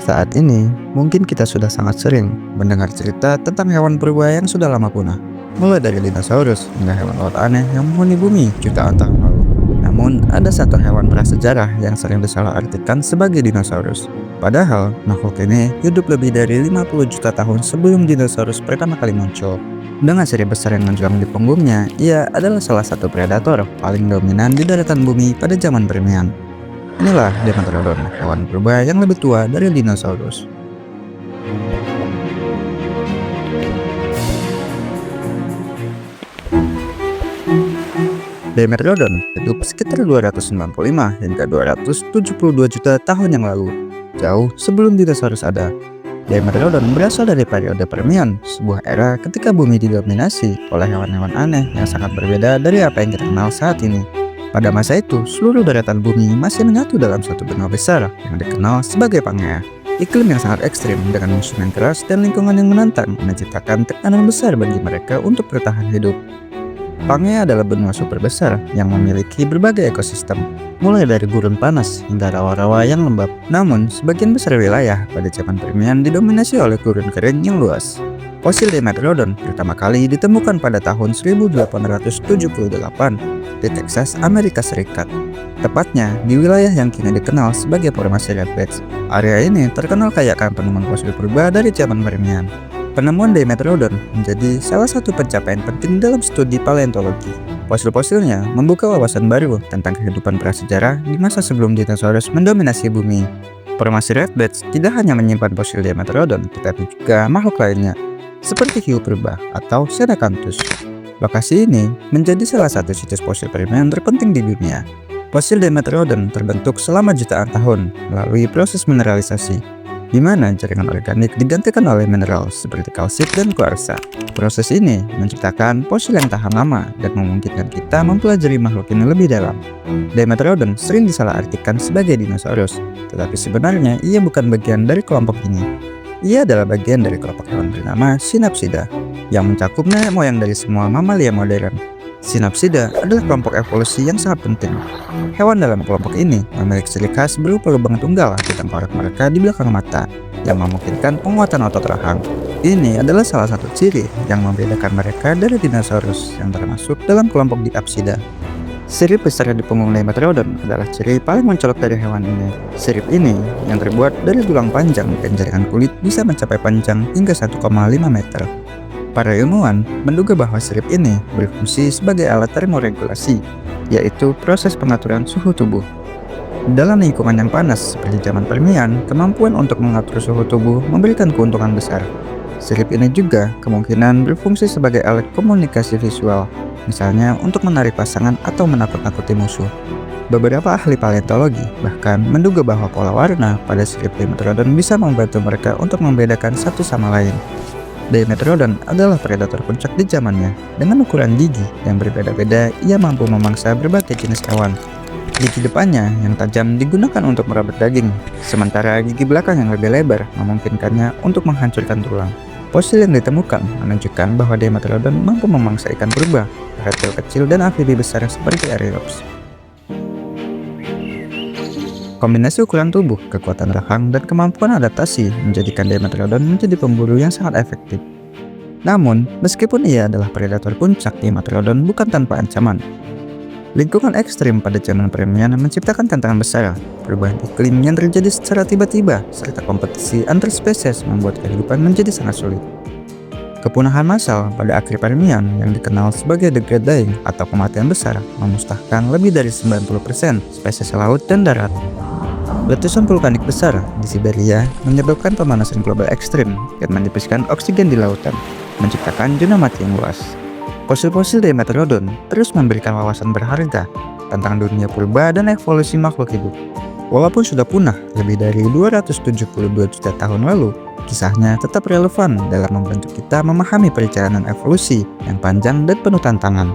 Saat ini, mungkin kita sudah sangat sering mendengar cerita tentang hewan purba yang sudah lama punah. Mulai dari dinosaurus hingga hewan laut aneh yang menghuni bumi jutaan tahun lalu. Namun, ada satu hewan prasejarah yang sering disalahartikan sebagai dinosaurus. Padahal, makhluk ini hidup lebih dari 50 juta tahun sebelum dinosaurus pertama kali muncul. Dengan seri besar yang menjulang di punggungnya, ia adalah salah satu predator paling dominan di daratan bumi pada zaman Permian. Inilah Dimetrodon, hewan purba yang lebih tua dari dinosaurus. Dimetrodon hidup sekitar 295 hingga 272 juta tahun yang lalu, jauh sebelum dinosaurus ada. Dimetrodon berasal dari periode Permian, sebuah era ketika bumi didominasi oleh hewan-hewan aneh yang sangat berbeda dari apa yang kita kenal saat ini. Pada masa itu, seluruh daratan bumi masih menyatu dalam suatu benua besar yang dikenal sebagai Pangea. Iklim yang sangat ekstrim dengan musim yang keras dan lingkungan yang menantang menciptakan tekanan besar bagi mereka untuk bertahan hidup. Pangea adalah benua super besar yang memiliki berbagai ekosistem, mulai dari gurun panas hingga rawa-rawa yang lembab. Namun, sebagian besar wilayah pada zaman Permian didominasi oleh gurun kering yang luas. Fosil Dimetrodon pertama kali ditemukan pada tahun 1878 di Texas, Amerika Serikat. Tepatnya di wilayah yang kini dikenal sebagai Formasi Redbeds. Area ini terkenal kaya akan penemuan fosil purba dari zaman Permian. Penemuan Dimetrodon menjadi salah satu pencapaian penting dalam studi paleontologi. Fosil-fosilnya membuka wawasan baru tentang kehidupan prasejarah di masa sebelum dinosaurus mendominasi bumi. Formasi Redbeds tidak hanya menyimpan fosil Dimetrodon, tetapi juga makhluk lainnya, seperti hiu purba atau Sedacanthus. Lokasi ini menjadi salah satu situs fosil Permian terpenting di dunia. Fosil Dimetrodon terbentuk selama jutaan tahun melalui proses mineralisasi, di mana jaringan organik digantikan oleh mineral seperti kalsit dan kuarsa. Proses ini menciptakan fosil yang tahan lama dan memungkinkan kita mempelajari makhluk ini lebih dalam. Dimetrodon sering disalahartikan sebagai dinosaurus, tetapi sebenarnya ia bukan bagian dari kelompok ini. Ia adalah bagian dari kelompok hewan bernama Synapsida, yang mencakup nenek moyang dari semua mamalia modern. Synapsida adalah kelompok evolusi yang sangat penting. Hewan dalam kelompok ini memiliki ciri khas berupa lubang tunggal di tengkorak mereka di belakang mata, yang memungkinkan penguatan otot rahang. Ini adalah salah satu ciri yang membedakan mereka dari dinosaurus yang termasuk dalam kelompok Diapsida. Sirip besar di punggung Dimetrodon adalah ciri paling mencolok dari hewan ini. Sirip ini yang terbuat dari tulang panjang dan jaringan kulit bisa mencapai panjang hingga 1,5 meter. Para ilmuwan menduga bahwa sirip ini berfungsi sebagai alat termoregulasi, yaitu proses pengaturan suhu tubuh. Dalam lingkungan yang panas seperti zaman Permian, kemampuan untuk mengatur suhu tubuh memberikan keuntungan besar. Sirip ini juga kemungkinan berfungsi sebagai alat komunikasi visual, misalnya untuk menarik pasangan atau menakut-nakuti musuh. Beberapa ahli paleontologi bahkan menduga bahwa pola warna pada sirip Dimetrodon bisa membantu mereka untuk membedakan satu sama lain. Dimetrodon adalah predator puncak di zamannya. Dengan ukuran gigi yang berbeda-beda, ia mampu memangsa berbagai jenis hewan. Gigi depannya yang tajam digunakan untuk merabet daging, sementara gigi belakang yang lebih lebar memungkinkannya untuk menghancurkan tulang. Fosil yang ditemukan menunjukkan bahwa Dimetrodon mampu memangsa ikan purba, reptil kecil, dan amfibi besar seperti Archaeops. Kombinasi ukuran tubuh, kekuatan rahang, dan kemampuan adaptasi menjadikan Dimetrodon menjadi pemburu yang sangat efektif. Namun, meskipun ia adalah predator puncak, Dimetrodon bukan tanpa ancaman. Lingkungan ekstrim pada zaman Permian menciptakan tantangan besar. Perubahan iklim yang terjadi secara tiba-tiba serta kompetisi antar spesies membuat kehidupan menjadi sangat sulit. Kepunahan massal pada akhir Permian yang dikenal sebagai The Great Dying atau kematian besar memusnahkan lebih dari 90% spesies laut dan darat. Letusan vulkanik besar di Siberia menyebabkan pemanasan global ekstrim dan menipiskan oksigen di lautan, menciptakan zona mati yang luas. Fosil-fosil Dimetrodon terus memberikan wawasan berharga tentang dunia purba dan evolusi makhluk hidup. Walaupun sudah punah lebih dari 272 juta tahun lalu, kisahnya tetap relevan dalam membantu kita memahami perjalanan evolusi yang panjang dan penuh tantangan.